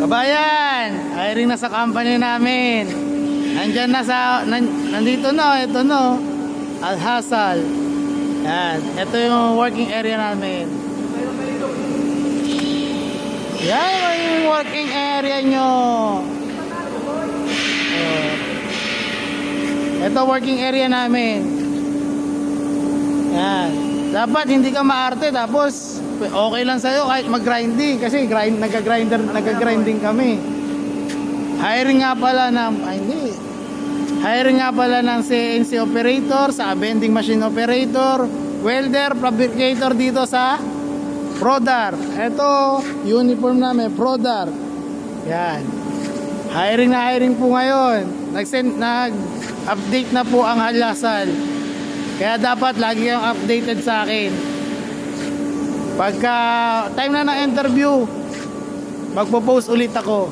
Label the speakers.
Speaker 1: Kabayan, hiring na sa company namin. Nandyan na nandito na, ito no. Al-Hasal. Yan, ito yung working area namin. Yan yung working area nyo. Ito working area namin. Yan. Dapat hindi ka maarte tapos okay lang sa'yo kahit mag-grinding kasi nagka-grinding kami. Hiring nga pala ng CNC operator, sa vending machine operator, welder, fabricator dito sa Prodar. Ito, uniform namin, Prodar. Yan. Hiring po ngayon. Nag-update na po ang Al-Hasal. Kaya dapat lagi kang updated sa akin. Pagka time na ng interview, magpo-post ulit ako.